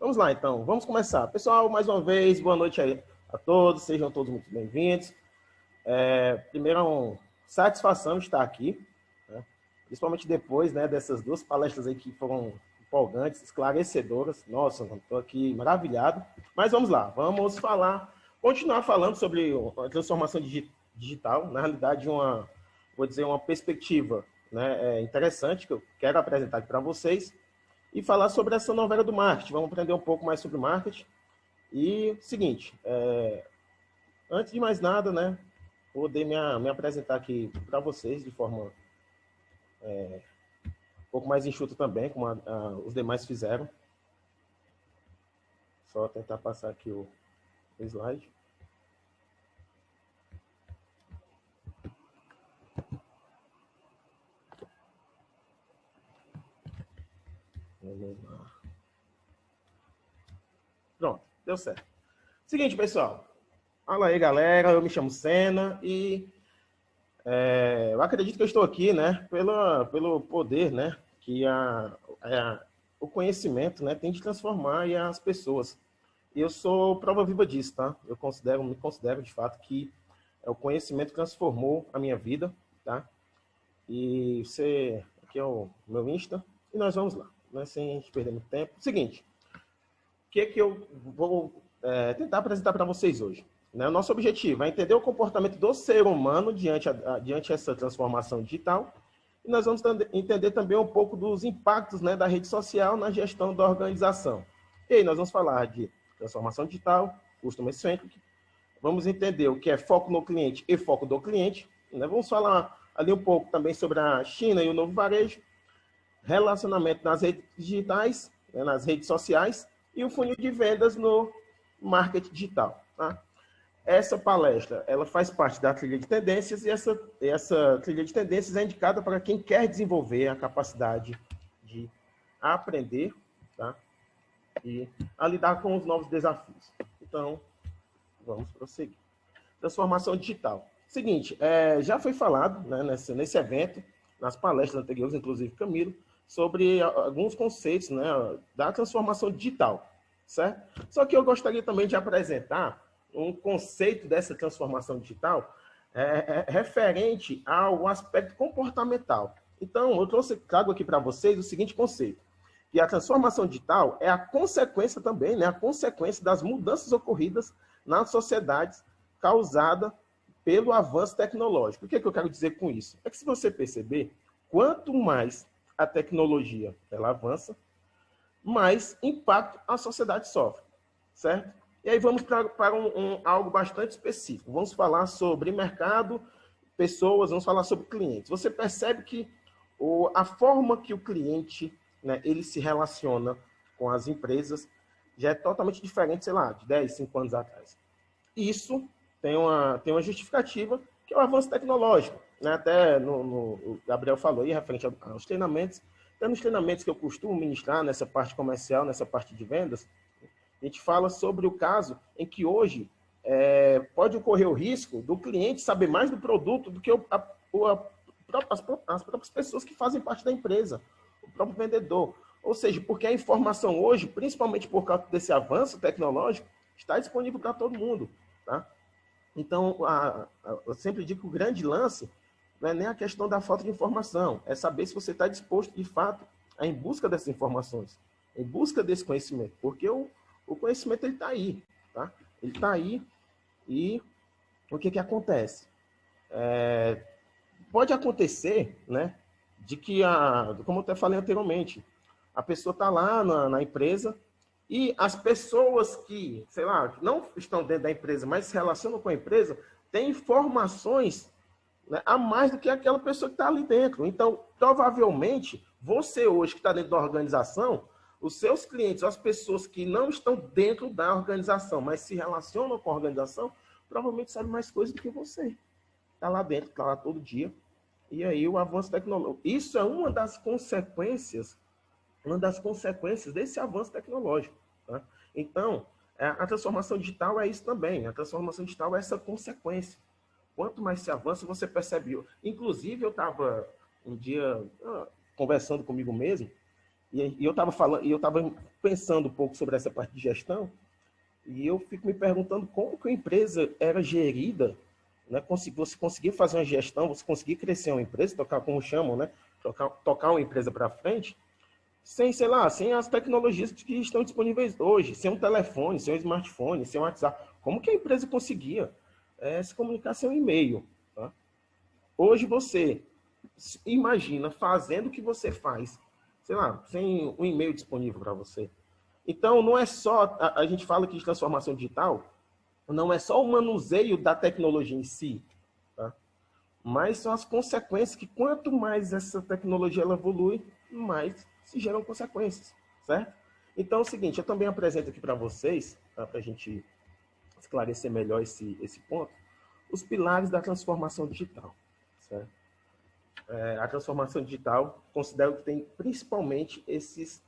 Vamos lá, então. Vamos começar. Pessoal, mais uma vez, boa noite aí a todos. Sejam todos muito bem-vindos. Primeiro, é uma satisfação estar aqui, né? Principalmente depois, né, dessas duas palestras aí que foram empolgantes, esclarecedoras. Nossa, estou aqui maravilhado. Mas vamos lá, vamos continuar falando sobre a transformação digital. Na realidade, vou dizer, uma perspectiva, né, interessante que eu quero apresentar aqui para vocês. E falar sobre essa novela do marketing. Vamos aprender um pouco mais sobre marketing. E, seguinte, antes de mais nada, né, poder me apresentar aqui para vocês de forma um pouco mais enxuta também, como os demais fizeram. Só tentar passar aqui o slide. Vamos lá. Pronto, deu certo. Seguinte, pessoal. Fala aí, galera. Eu me chamo Senna e eu acredito que eu estou aqui, né, pelo poder, né, que o conhecimento, né, tem de transformar as pessoas. E eu sou prova viva disso, tá? Me considero de fato que o conhecimento transformou a minha vida, tá? E aqui é o meu Insta, e nós vamos lá, né, sem a gente perder muito tempo. Seguinte, o que eu vou tentar apresentar para vocês hoje? Né? O nosso objetivo é entender o comportamento do ser humano diante essa transformação digital, e nós vamos entender também um pouco dos impactos, né, da rede social na gestão da organização. E aí nós vamos falar de transformação digital, customer centric, vamos entender o que é foco no cliente e foco do cliente, né? Vamos falar ali um pouco também sobre a China e o novo varejo, relacionamento nas redes digitais, né, nas redes sociais, e o funil de vendas no marketing digital. Tá? Essa palestra, ela faz parte da trilha de tendências, e essa trilha de tendências é indicada para quem quer desenvolver a capacidade de aprender, tá? E a lidar com os novos desafios. Então, vamos prosseguir. Transformação digital. Seguinte, já foi falado, né, nesse evento, nas palestras anteriores, inclusive Camilo, sobre alguns conceitos, né, da transformação digital, certo? Só que eu gostaria também de apresentar um conceito dessa transformação digital referente ao aspecto comportamental. Então, eu trago aqui para vocês o seguinte conceito, que a transformação digital é a consequência também, né, a consequência das mudanças ocorridas nas sociedades causada pelo avanço tecnológico. O que eu quero dizer com isso? É que, se você perceber, quanto mais a tecnologia ela avança, mais impacto a sociedade sofre, certo? E aí vamos para algo bastante específico. Vamos falar sobre mercado, pessoas, vamos falar sobre clientes. Você percebe que a forma que o cliente, né, ele se relaciona com as empresas já é totalmente diferente, sei lá, de 10, 5 anos atrás. Isso tem uma justificativa, que é o avanço tecnológico. Né? Até o Gabriel falou aí, referente aos treinamentos. Até nos treinamentos que eu costumo ministrar, nessa parte comercial, nessa parte de vendas, a gente fala sobre o caso em que hoje pode ocorrer o risco do cliente saber mais do produto do que as próprias pessoas que fazem parte da empresa, o próprio vendedor. Ou seja, porque a informação hoje, principalmente por causa desse avanço tecnológico, está disponível para todo mundo. Tá? Então, eu sempre digo que o grande lance não é nem a questão da falta de informação, é saber se você está disposto, de fato, a ir em busca dessas informações, em busca desse conhecimento, porque o conhecimento ele está aí, tá? Ele está aí, e o que acontece? Pode acontecer, né, de que, como eu até falei anteriormente, a pessoa está lá na empresa, e as pessoas que, sei lá, não estão dentro da empresa, mas se relacionam com a empresa, têm informações, né, a mais do que aquela pessoa que está ali dentro. Então, provavelmente, você hoje que está dentro da organização, os seus clientes, as pessoas que não estão dentro da organização, mas se relacionam com a organização, provavelmente sabem mais coisas do que você. Está lá dentro, está lá todo dia. E aí o avanço tecnológico. Isso é uma das consequências desse avanço tecnológico. Tá? Então, a transformação digital é isso também. A transformação digital é essa consequência. Quanto mais se avança, você percebe. Inclusive, eu estava um dia conversando comigo mesmo, E eu estava falando, e eu estava pensando um pouco sobre essa parte de gestão, e eu fico me perguntando como que a empresa era gerida, né? Você conseguir fazer uma gestão, você conseguir crescer uma empresa, tocar, como chamam, né? Tocar uma empresa para frente, sem, sei lá, sem as tecnologias que estão disponíveis hoje, sem um telefone, sem um smartphone, sem um WhatsApp. Como que a empresa conseguia se comunicar sem um e-mail? Tá? Hoje você imagina fazendo o que você faz, sei lá, sem um e-mail disponível para você. Então, não é só, a gente fala aqui de transformação digital, não é só o manuseio da tecnologia em si, tá? Mas são as consequências que quanto mais essa tecnologia ela evolui, mais se geram consequências, certo? Então é o seguinte, eu também apresento aqui para vocês, tá, para a gente esclarecer melhor esse ponto, os pilares da transformação digital, certo? A transformação digital, considero que tem principalmente esses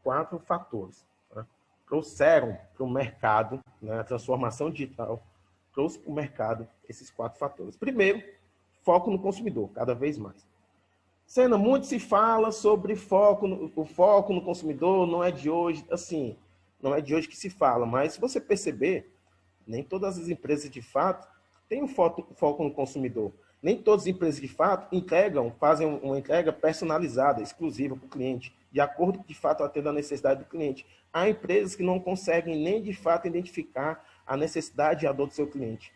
4 fatores. Tá? Trouxeram para o mercado, né, a transformação digital, trouxe para o mercado esses 4 fatores. Primeiro, foco no consumidor, cada vez mais. Sena, muito se fala sobre o foco no consumidor, não é de hoje, assim, não é de hoje que se fala, mas se você perceber, nem todas as empresas de fato têm um foco no consumidor. Nem todas as empresas de fato fazem uma entrega personalizada, exclusiva para o cliente, de acordo com de fato atende a necessidade do cliente. Há empresas que não conseguem nem de fato identificar a necessidade e a dor do seu cliente.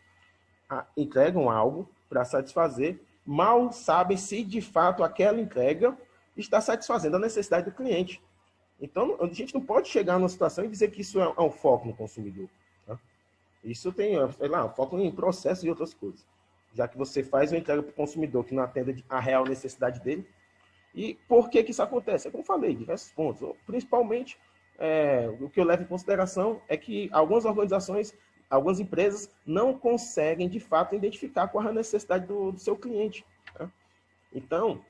Entregam algo para satisfazer, mal sabem se de fato aquela entrega está satisfazendo a necessidade do cliente. Então, a gente não pode chegar numa situação e dizer que isso é um foco no consumidor. Tá? Isso tem, sei lá, foco em processos e outras coisas. Já que você faz uma entrega para o consumidor que não atenda a real necessidade dele. E por que isso acontece? É como eu falei, diversos pontos. Principalmente, o que eu levo em consideração é que algumas organizações, algumas empresas não conseguem, de fato, identificar qual é a necessidade do seu cliente. Tá? Então,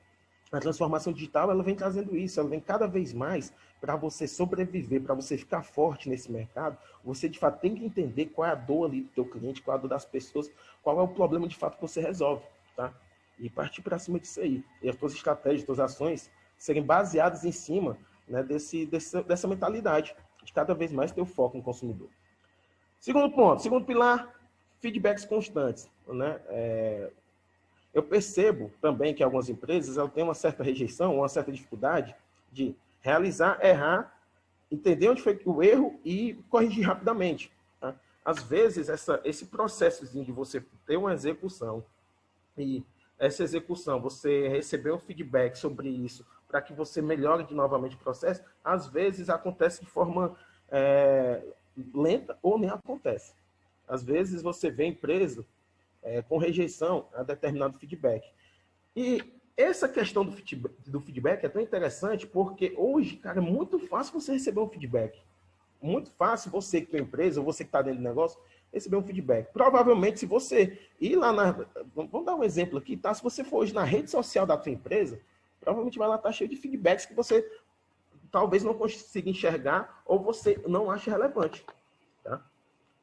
a transformação digital ela vem trazendo isso, ela vem cada vez mais para você sobreviver, para você ficar forte nesse mercado, você de fato tem que entender qual é a dor ali do teu cliente, qual é a dor das pessoas, qual é o problema de fato que você resolve, tá? E partir para cima disso aí. E as tuas estratégias, as tuas ações serem baseadas em cima, né, dessa mentalidade, de cada vez mais ter o foco no consumidor. Segundo ponto, segundo pilar, feedbacks constantes, né? Eu percebo também que algumas empresas elas têm uma certa rejeição, uma certa dificuldade de realizar, errar, entender onde foi o erro e corrigir rapidamente. Tá? Às vezes, esse processozinho de você ter uma execução e essa execução, você receber um feedback sobre isso para que você melhore novamente o processo, às vezes acontece de forma lenta ou nem acontece. Às vezes você vê empresa com rejeição a determinado feedback. E essa questão do feedback é tão interessante porque hoje, cara, é muito fácil você receber um feedback. Muito fácil você que tem empresa, ou você que está dentro do negócio, receber um feedback. Provavelmente, se você ir lá Vamos dar um exemplo aqui, tá? Se você for hoje na rede social da tua empresa, provavelmente vai lá estar cheio de feedbacks que você talvez não consiga enxergar ou você não acha relevante. Tá?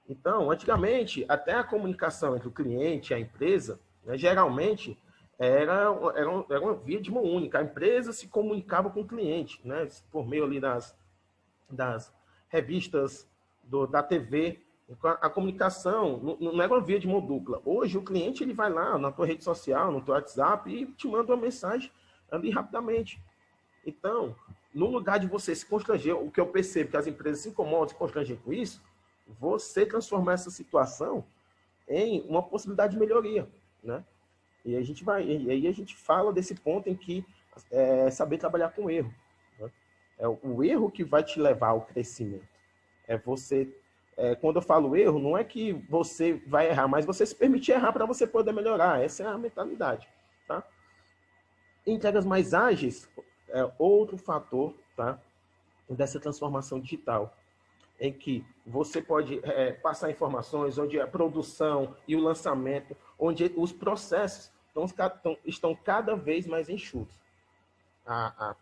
Então, antigamente, até a comunicação entre o cliente e a empresa, né, geralmente, era uma via de mão única. A empresa se comunicava com o cliente, né, por meio ali das revistas, da TV. A comunicação não era uma via de mão dupla. Hoje, o cliente ele vai lá na tua rede social, no teu WhatsApp e te manda uma mensagem ali rapidamente. Então, no lugar de você se constranger, o que eu percebo que as empresas se incomodam, se constrangem com isso, você transformar essa situação em uma possibilidade de melhoria, né? E aí a gente fala desse ponto em que saber trabalhar com erro. Né? É o erro que vai te levar ao crescimento. Quando eu falo erro, não é que você vai errar, mas você se permitir errar para você poder melhorar. Essa é a mentalidade, tá? Entregas mais ágeis é outro fator, tá? Dessa transformação digital, em que você pode passar informações, onde a produção e o lançamento, onde os processos estão cada vez mais enxutos. A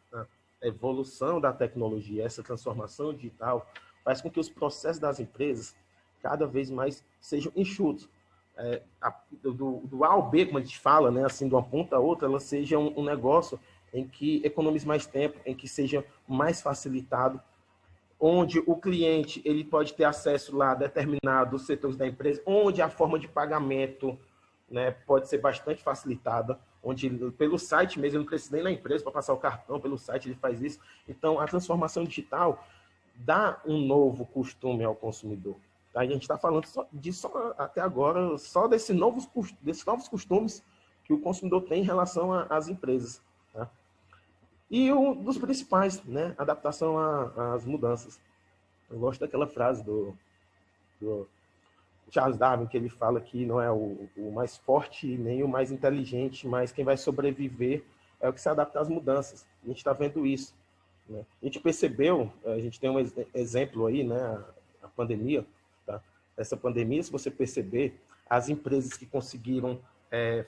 evolução da tecnologia, essa transformação digital, faz com que os processos das empresas cada vez mais sejam enxutos. Do A ao B, como a gente fala, né, assim, de uma ponta a outra, ela seja um negócio em que economize mais tempo, em que seja mais facilitado, onde o cliente ele pode ter acesso lá a determinados setores da empresa, onde a forma de pagamento, né, pode ser bastante facilitada, onde pelo site mesmo, ele não precisa nem na empresa para passar o cartão, pelo site ele faz isso. Então, a transformação digital dá um novo costume ao consumidor. Tá? A gente está falando até agora só desses novos costumes que o consumidor tem em relação às empresas. Tá? E um dos principais, né, adaptação às mudanças. Eu gosto daquela frase do Charles Darwin, que ele fala que não é o mais forte nem o mais inteligente, mas quem vai sobreviver é o que se adapta às mudanças. A gente está vendo isso. Né? A gente percebeu, a gente tem um exemplo aí, né, a pandemia. Tá? Essa pandemia, se você perceber, as empresas que conseguiram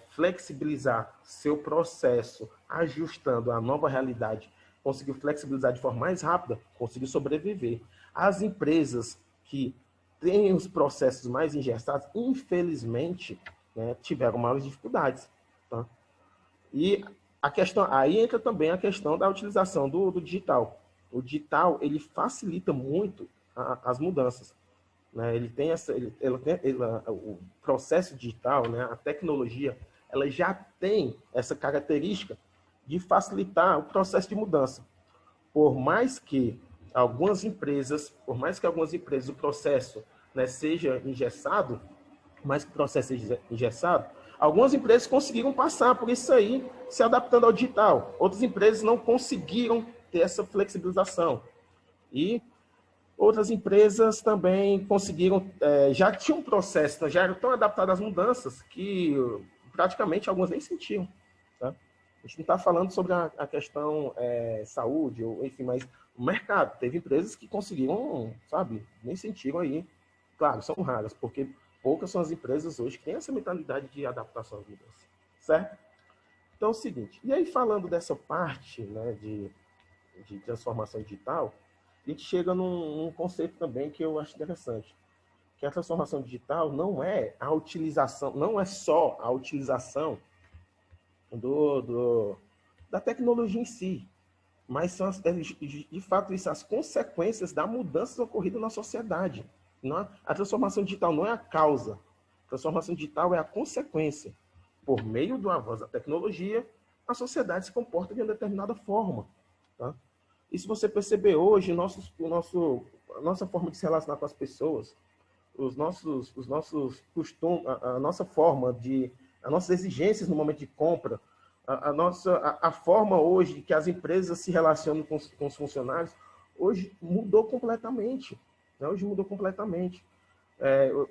flexibilizar seu processo, ajustando a nova realidade, conseguiu flexibilizar de forma mais rápida, conseguiu sobreviver. As empresas que têm os processos mais engessados, infelizmente, né, tiveram maiores dificuldades. Tá? E a questão, aí entra também a questão da utilização do digital. O digital ele facilita muito as mudanças. Né? Ele tem o processo digital, né? A tecnologia, ela já tem essa característica de facilitar o processo de mudança. Por mais que algumas empresas o processo, né, seja engessado, mais que o processo seja engessado, algumas empresas conseguiram passar por isso aí, se adaptando ao digital. Outras empresas não conseguiram ter essa flexibilização. E outras empresas também conseguiram, já tinham um processo, já eram tão adaptadas às mudanças que praticamente algumas nem sentiam. Tá? A gente não está falando sobre a questão saúde, ou, enfim, mas o mercado. Teve empresas que conseguiram, sabe, nem sentiram aí. Claro, são raras, porque poucas são as empresas hoje que têm essa mentalidade de adaptação às mudanças. Certo? Então é o seguinte, e aí falando dessa parte, né, de transformação digital, a gente chega num conceito também que eu acho interessante, que a transformação digital não é a utilização, não é só a utilização da tecnologia em si, mas são de fato isso, as consequências da mudança ocorrida na sociedade. A transformação digital não é a causa, a transformação digital é a consequência. Por meio do avanço da tecnologia, a sociedade se comporta de uma determinada forma. Tá? E se você perceber hoje, a nossa forma de se relacionar com as pessoas, os nossos costumes, a nossa forma as nossas exigências no momento de compra, a forma hoje que as empresas se relacionam com os funcionários, hoje mudou completamente. Né? Hoje mudou completamente.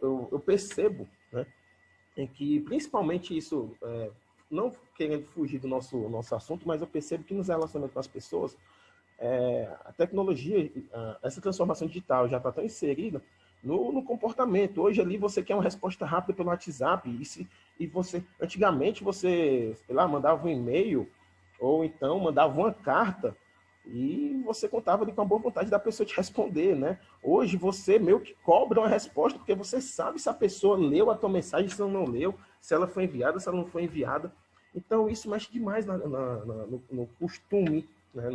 Eu percebo, né, em que, principalmente isso, não querendo fugir do nosso assunto, mas eu percebo que nos relacionamentos com as pessoas, a tecnologia, essa transformação digital já está tão inserida no comportamento. Hoje ali você quer uma resposta rápida pelo WhatsApp e você, antigamente você, sei lá, mandava um e-mail ou então mandava uma carta e você contava ali com a boa vontade da pessoa te responder, né? Hoje você meio que cobra uma resposta porque você sabe se a pessoa leu a tua mensagem, se ela não leu, se ela foi enviada, se ela não foi enviada. Então isso mexe demais no costume, né?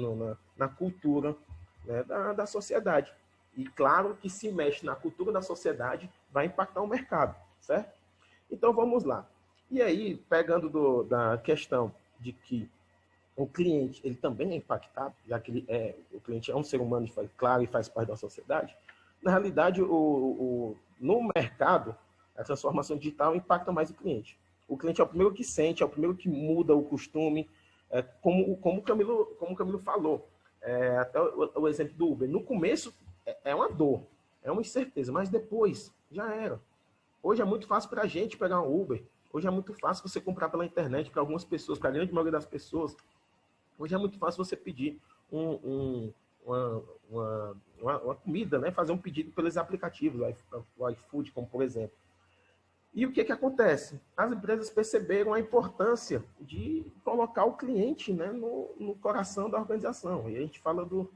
Na cultura, né? da sociedade. E claro que se mexe na cultura da sociedade, vai impactar o mercado, certo? Então vamos lá. E aí, pegando da questão de que o cliente ele também é impactado, já que o cliente é um ser humano, claro, e faz parte da sociedade, na realidade, no mercado, a transformação digital impacta mais o cliente. O cliente é o primeiro que sente, é o primeiro que muda o costume, como o Camilo falou, até o exemplo do Uber. No começo, é uma dor, é uma incerteza, mas depois já era. Hoje é muito fácil para a gente pegar um Uber. Hoje é muito fácil você comprar pela internet para algumas pessoas, para a grande maioria das pessoas. Hoje é muito fácil você pedir uma comida, né? Fazer um pedido pelos aplicativos, o iFood, como por exemplo. E o que acontece? As empresas perceberam a importância de colocar o cliente, né, no coração da organização. E a gente fala do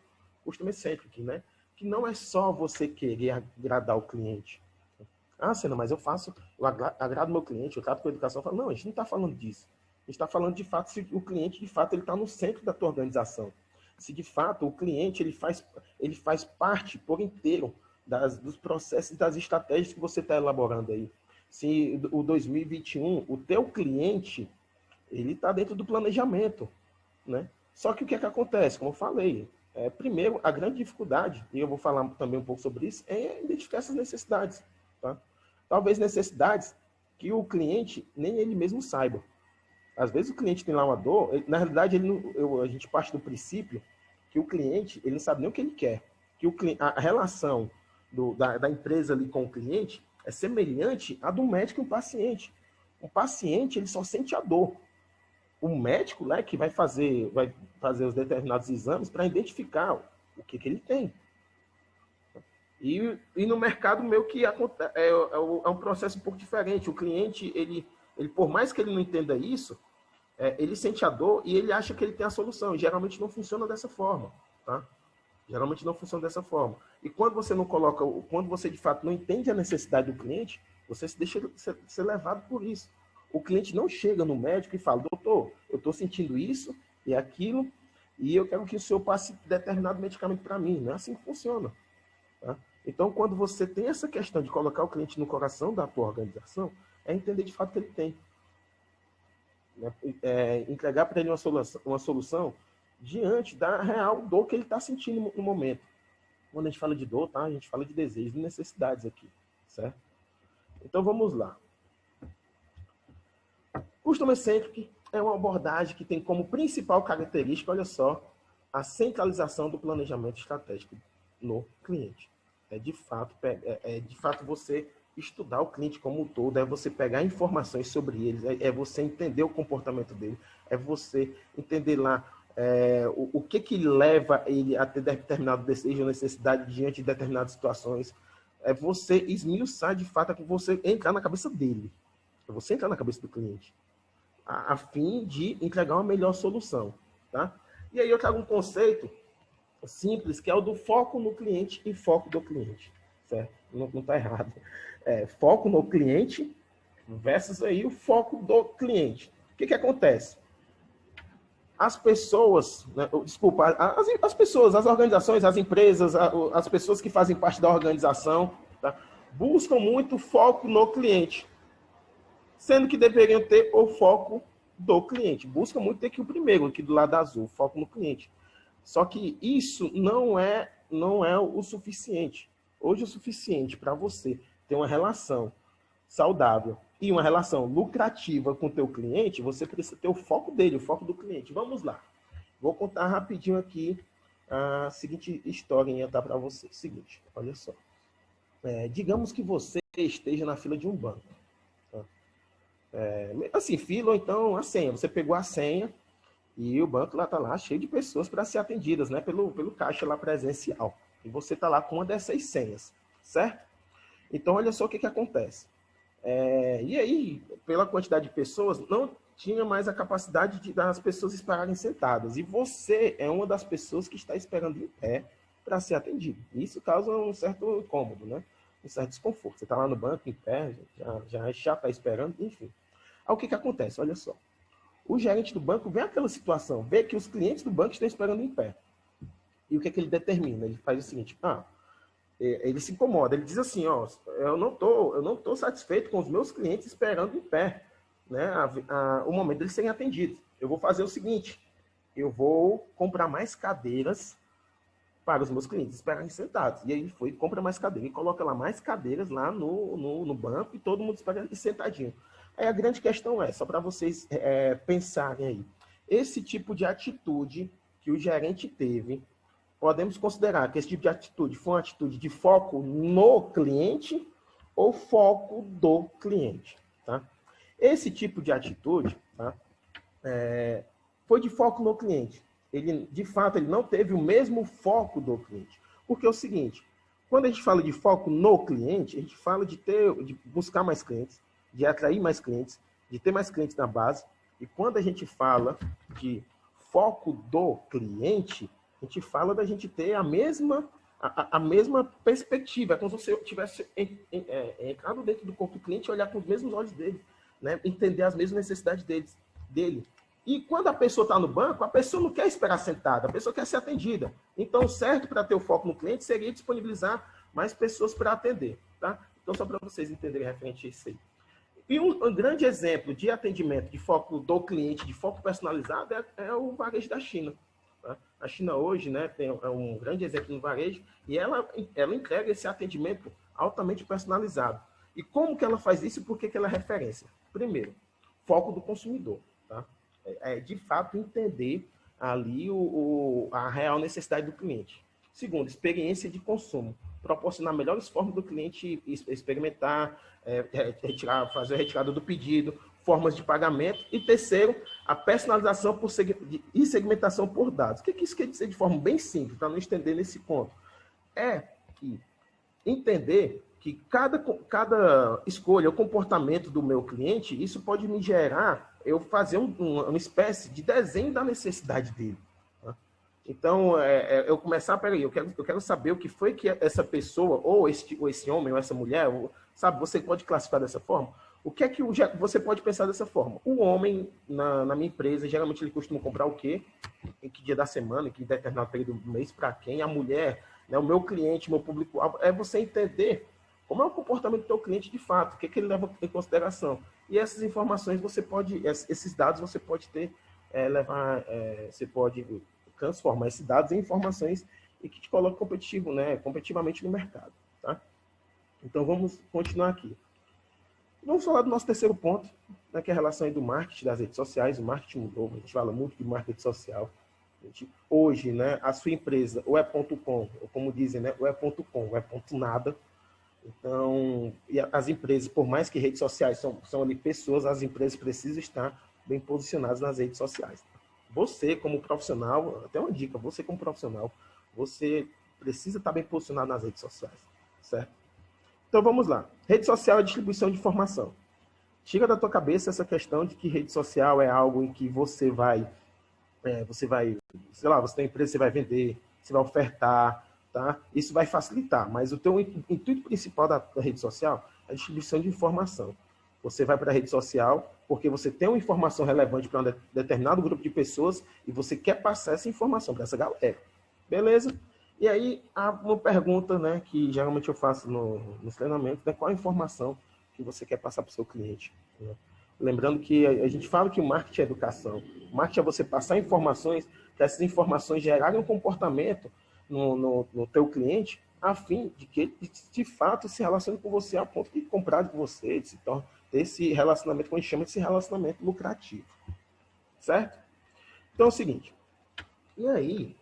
Customer Centric, né? Que não é só você querer agradar o cliente. Ah, Senna, mas eu agrado meu cliente, eu trato com educação. Não, a gente não está falando disso. está falando de fato se o cliente, de fato, ele está no centro da tua organização. Se de fato o cliente ele faz parte por inteiro dos processos e das estratégias que você está elaborando aí. Se o 2021, o teu cliente, ele está dentro do planejamento, né? Só que o que é que acontece? Como eu falei, primeiro, a grande dificuldade, e eu vou falar também um pouco sobre isso, é identificar essas necessidades. Tá? Talvez necessidades que o cliente nem ele mesmo saiba. Às vezes o cliente tem lá uma dor, na realidade a gente parte do princípio que o cliente ele não sabe nem o que ele quer, que a relação da empresa ali com o cliente é semelhante à do médico e um paciente. O paciente ele só sente a dor. O médico, né, que vai fazer os determinados exames para identificar o que ele tem. E no mercado meio que é um processo um pouco diferente. O cliente, ele por mais que ele não entenda isso, ele sente a dor e ele acha que ele tem a solução. E geralmente não funciona dessa forma, tá? Geralmente não funciona dessa forma. E quando você não coloca, quando você de fato não entende a necessidade do cliente, você se deixa ser levado por isso. O cliente não chega no médico e fala, doutor, eu estou sentindo isso e aquilo, e eu quero que o senhor passe determinado medicamento para mim. Não é assim que funciona. Tá? Então, quando você tem essa questão de colocar o cliente no coração da tua organização, é entender de fato o que ele tem. Entregar para ele uma solução diante da real dor que ele está sentindo no momento. Quando a gente fala de dor, tá? A gente fala de desejos e necessidades aqui, certo? Então, vamos lá. Customer Centric é uma abordagem que tem como principal característica, olha só, a centralização do planejamento estratégico no cliente. É de fato você estudar o cliente como um todo, é você pegar informações sobre eles, é você entender o comportamento dele, é você entender lá o que leva ele a ter determinado desejo ou necessidade diante de determinadas situações. É você esmiuçar de fato, é você entrar na cabeça dele, é você entrar na cabeça do cliente, a fim de entregar uma melhor solução. Tá? E aí eu trago um conceito simples, que é o do foco no cliente e foco do cliente. Certo? Não está errado. Foco no cliente versus aí o foco do cliente. O que acontece? As pessoas, né, desculpa, as pessoas, as organizações, as empresas, as pessoas que fazem parte da organização, tá, buscam muito foco no cliente, sendo que deveriam ter o foco do cliente. Buscam muito ter aqui o primeiro, aqui do lado azul, foco no cliente. Só que isso não é o suficiente. Hoje, o suficiente para você ter uma relação saudável e uma relação lucrativa com o teu cliente, você precisa ter o foco dele, o foco do cliente. Vamos lá. Vou contar rapidinho aqui a seguinte historinha tá para você. Seguinte, olha só. Digamos que você esteja na fila de um banco. Tá? Assim, fila ou então a senha. Você pegou a senha e o banco lá está lá cheio de pessoas para ser atendidas, né? Pelo caixa lá presencial. E você está lá com uma dessas senhas, certo? Então, olha só o que acontece. E aí, pela quantidade de pessoas, não tinha mais a capacidade das pessoas esperarem sentadas. E você é uma das pessoas que está esperando em pé para ser atendido. Isso causa um certo incômodo, né? Um certo desconforto. Você está lá no banco, em pé, já está esperando, enfim. Aí o que acontece? Olha só. O gerente do banco vê aquela situação, vê que os clientes do banco estão esperando em pé. E o que ele determina? Ele faz o seguinte, ele se incomoda, ele diz assim, eu não tô satisfeito com os meus clientes esperando em pé, né, o momento deles serem atendidos. Eu vou fazer o seguinte, eu vou comprar mais cadeiras para os meus clientes esperarem sentados. E aí ele foi e compra mais cadeiras, e coloca lá mais cadeiras lá no banco, e todo mundo espera sentadinho. Aí a grande questão só para vocês pensarem aí, esse tipo de atitude que o gerente teve, podemos considerar que esse tipo de atitude foi uma atitude de foco no cliente ou foco do cliente. Tá? Esse tipo de atitude, tá, foi de foco no cliente. Ele, de fato, ele não teve o mesmo foco do cliente. Porque é o seguinte, quando a gente fala de foco no cliente, a gente fala de buscar mais clientes, de atrair mais clientes, de ter mais clientes na base. E quando a gente fala de foco do cliente, a gente fala da gente ter a mesma perspectiva. É como se você tivesse entrado dentro do corpo do cliente e olhar com os mesmos olhos dele, né? Entender as mesmas necessidades deles. dele. E quando a pessoa está no banco, a pessoa não quer esperar sentada, a pessoa quer ser atendida. Então, certo para ter o foco no cliente seria disponibilizar mais pessoas para atender. Tá? Então, só para vocês entenderem referente a isso aí. E um grande exemplo de atendimento de foco do cliente, de foco personalizado, é o varejo da China. Tá? A China hoje, né, é um grande exemplo no varejo e ela entrega esse atendimento altamente personalizado. E como que ela faz isso e por que ela é referência? Primeiro, foco do consumidor. Tá? De fato, entender ali a real necessidade do cliente. Segundo, experiência de consumo. Proporcionar melhores formas do cliente experimentar, fazer a retirada do pedido, formas de pagamento. E terceiro, a personalização e segmentação por dados. O que isso quer dizer de forma bem simples, para não estender nesse ponto? É que entender que cada escolha, o comportamento do meu cliente, isso pode me gerar, eu fazer uma espécie de desenho da necessidade dele. Tá? Então, eu começar, peraí, eu quero saber o que foi que essa pessoa, ou esse homem, ou essa mulher, sabe, você pode classificar dessa forma? O que é que você pode pensar dessa forma? O homem, na minha empresa, geralmente ele costuma comprar o quê? Em que dia da semana, em que determinado período do mês, para quem? A mulher, né, o meu cliente, meu público-alvo, é você entender como é o comportamento do teu cliente de fato, o que ele leva em consideração. E essas informações esses dados você pode você pode transformar esses dados em informações e que te coloca competitivo, né, competitivamente no mercado. Tá? Então vamos continuar aqui. Vamos falar do nosso terceiro ponto, né, que é a relação aí do marketing, das redes sociais. O marketing mudou, a gente fala muito de marketing social. Hoje, né, a sua empresa ou é .com, ou como dizem, né, ou é .com, ou é .nada. Então, e as empresas, por mais que redes sociais são ali pessoas, as empresas precisam estar bem posicionadas nas redes sociais. Você, como profissional, até uma dica, você como profissional, você precisa estar bem posicionado nas redes sociais, certo? Então, vamos lá. Rede social é distribuição de informação. Tira da tua cabeça essa questão de que rede social é algo em que você vai, sei lá, você tem empresa, você vai vender, você vai ofertar, tá? Isso vai facilitar, mas o teu intuito principal da rede social é a distribuição de informação. Você vai para a rede social porque você tem uma informação relevante para um determinado grupo de pessoas e você quer passar essa informação para essa galera. Beleza? E aí, há uma pergunta, né, que geralmente eu faço nos treinamentos, né, qual a informação que você quer passar para o seu cliente? Né? Lembrando que a gente fala que o marketing é educação. O marketing é você passar informações, que essas informações gerarem um comportamento no teu cliente, a fim de que ele, de fato, se relacione com você a ponto de comprar de você, de ter esse relacionamento que a gente chama de relacionamento lucrativo. Certo? Então é o seguinte. E aí,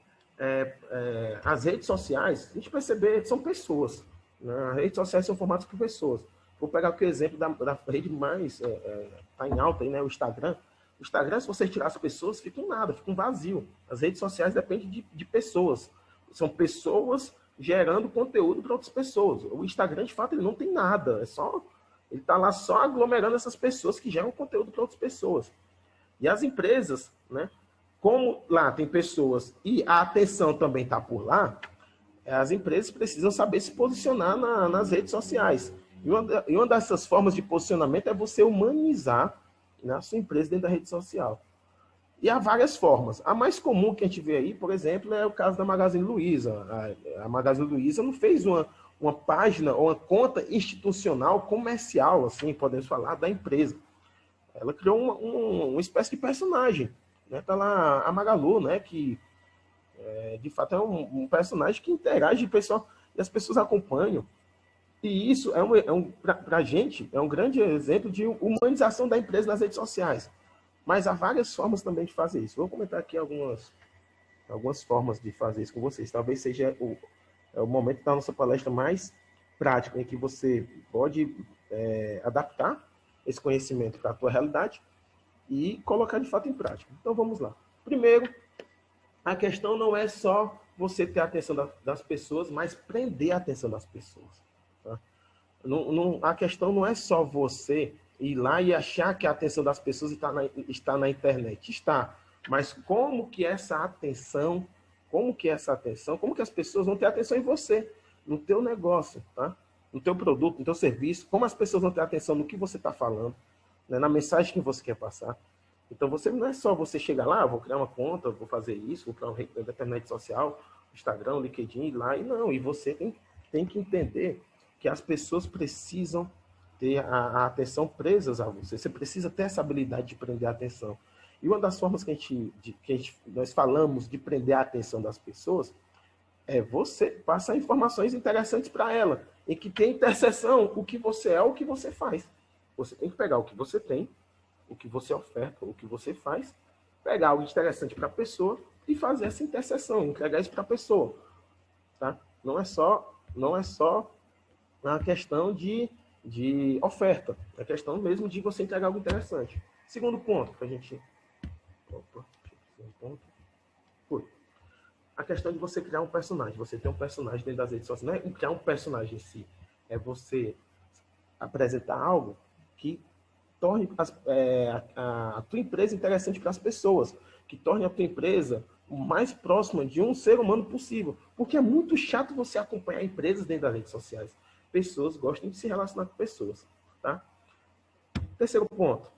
as redes sociais, a gente perceber, são pessoas. Né? As redes sociais são formadas por pessoas. Vou pegar aqui o exemplo da rede mais tá em alta aí, né? O Instagram. O Instagram, se você tirar as pessoas, fica um nada, fica um vazio. As redes sociais dependem de pessoas. São pessoas gerando conteúdo para outras pessoas. O Instagram, de fato, ele não tem nada. Ele está lá só aglomerando essas pessoas que geram conteúdo para outras pessoas. E as empresas, né? Como lá tem pessoas e a atenção também está por lá, as empresas precisam saber se posicionar nas redes sociais. E uma dessas formas de posicionamento é você humanizar, né, a sua empresa dentro da rede social. E há várias formas. A mais comum que a gente vê aí, por exemplo, é o caso da Magazine Luiza. A Magazine Luiza não fez uma página ou uma conta institucional, comercial, assim, podemos falar, da empresa. Ela criou uma espécie de personagem. Né? Tá lá a Magalu, né, que de fato é um personagem que interage pessoal, e as pessoas acompanham. E isso para a gente, é um grande exemplo de humanização da empresa nas redes sociais. Mas há várias formas também de fazer isso. Vou comentar aqui algumas formas de fazer isso com vocês. Talvez seja o momento da nossa palestra mais prática, em que você pode adaptar esse conhecimento para a tua realidade e colocar de fato em prática. Então vamos lá. Primeiro, a questão não é só você ter a atenção das pessoas, mas prender a atenção das pessoas. Tá? A questão não é só você ir lá e achar que a atenção das pessoas está na internet. Está. Mas como que as pessoas vão ter atenção em você, no teu negócio, tá? No teu produto, no teu serviço, como as pessoas vão ter atenção no que você está falando, né? Na mensagem que você quer passar. Então, você não é só você chegar lá, vou criar uma conta, vou fazer isso, vou criar uma determinada rede social, Instagram, LinkedIn, lá, e não. E você tem que entender que as pessoas precisam ter a atenção presas a você. Você precisa ter essa habilidade de prender a atenção. E uma das formas nós falamos de prender a atenção das pessoas é você passar informações interessantes para ela, em que tem interseção o que você é, o que você faz. Você tem que pegar o que você tem, o que você oferta, o que você faz, pegar algo interessante para a pessoa e fazer essa interseção, entregar isso para a pessoa, tá? Não é só uma questão de oferta, é questão mesmo de você entregar algo interessante. Segundo ponto, para a gente... Opa, segundo ponto. Foi. A questão de você criar um personagem. Você tem um personagem dentro das redes sociais. Não é criar um personagem em si. É você apresentar algo que torne a tua empresa interessante para as pessoas. Que torne a tua empresa o mais próxima de um ser humano possível. Porque é muito chato você acompanhar empresas dentro das redes sociais. Pessoas gostam de se relacionar com pessoas. Tá? Terceiro ponto.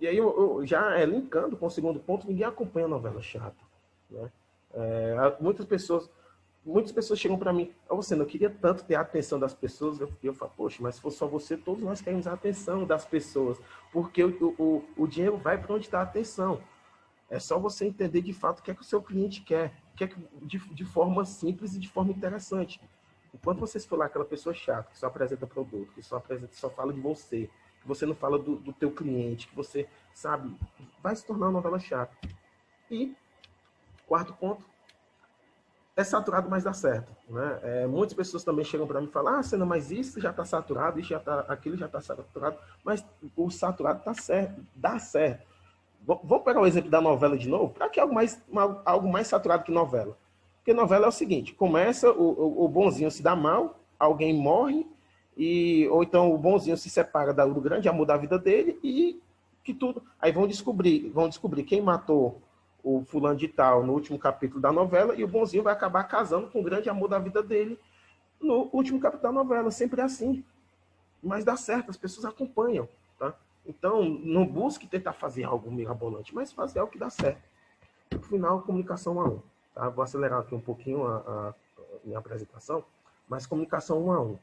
E aí, eu já linkando com o segundo ponto, ninguém acompanha novela chata. Né? Muitas pessoas chegam para mim, você não queria tanto ter a atenção das pessoas, eu falo, poxa, mas se for só você, todos nós queremos a atenção das pessoas, porque o dinheiro vai para onde está a atenção. É só você entender de fato o que é que o seu cliente quer de forma simples e de forma interessante. Enquanto você for lá aquela pessoa chata, que só apresenta produto, que só fala de você, que você não fala do teu cliente, que você, sabe, vai se tornar uma novela chata. E, quarto ponto, é saturado, mas dá certo. Né? Muitas pessoas também chegam para mim e falam, Senna, mas isso já está saturado, aquilo já está saturado, mas o saturado está certo, dá certo. Vou pegar o exemplo da novela de novo, para que algo mais saturado que novela. Porque novela é o seguinte, começa, o bonzinho se dá mal, alguém morre, ou então o bonzinho se separa do grande amor da vida dele, e que tudo. Aí vão descobrir quem matou o fulano de tal no último capítulo da novela, e o bonzinho vai acabar casando com o grande amor da vida dele no último capítulo da novela. Sempre é assim. Mas dá certo, as pessoas acompanham. Tá? Então, não busque tentar fazer algo mirabolante, mas fazer algo que dá certo. No final, comunicação 1 a 1. Tá? Vou acelerar aqui um pouquinho a minha apresentação, mas comunicação 1 a 1.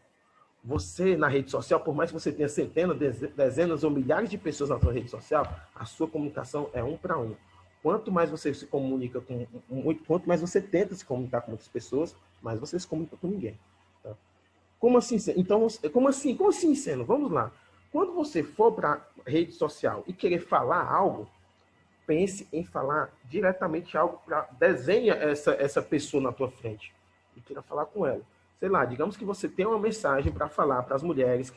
Você, na rede social, por mais que você tenha centenas, dezenas ou milhares de pessoas na sua rede social, a sua comunicação é 1 para 1. Quanto mais você se comunica quanto mais você tenta se comunicar com muitas pessoas, mais você se comunica com ninguém. Tá? Como assim? Então, como assim, Seno? Vamos lá. Quando você for para a rede social e querer falar algo, pense em falar diretamente algo desenha essa pessoa na tua frente e queira falar com ela. Sei lá, digamos que você tem uma mensagem para falar para as mulheres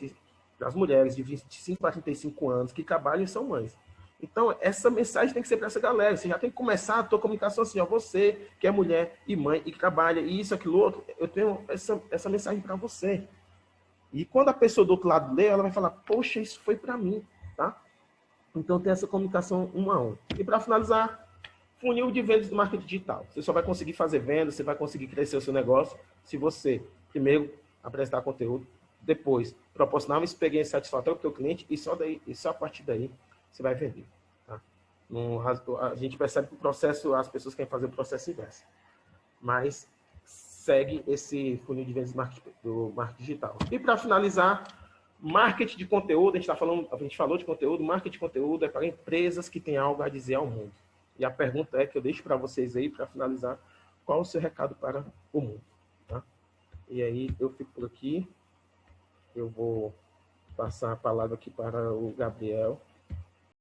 de 25 a 35 anos que trabalham e são mães. Então, essa mensagem tem que ser para essa galera. Você já tem que começar a tua comunicação assim, você que é mulher e mãe e que trabalha e isso, aquilo, outro, eu tenho essa mensagem para você. E quando a pessoa do outro lado lê, ela vai falar, poxa, isso foi para mim, tá? Então, tem essa comunicação 1 a 1. E para finalizar, funil de vendas do marketing digital. Você só vai conseguir fazer vendas, você vai conseguir crescer o seu negócio se você, primeiro, apresentar conteúdo, depois, proporcionar uma experiência satisfatória para o teu cliente e só a partir daí você vai vender. Tá? A gente percebe que o processo, as pessoas querem fazer o processo inverso. Mas segue esse funil de vendas do marketing digital. E para finalizar, marketing de conteúdo, a gente falou de conteúdo, marketing de conteúdo é para empresas que têm algo a dizer ao mundo. E a pergunta é que eu deixo para vocês aí, para finalizar, qual o seu recado para o mundo? Tá? E aí eu fico por aqui, eu vou passar a palavra aqui para o Gabriel,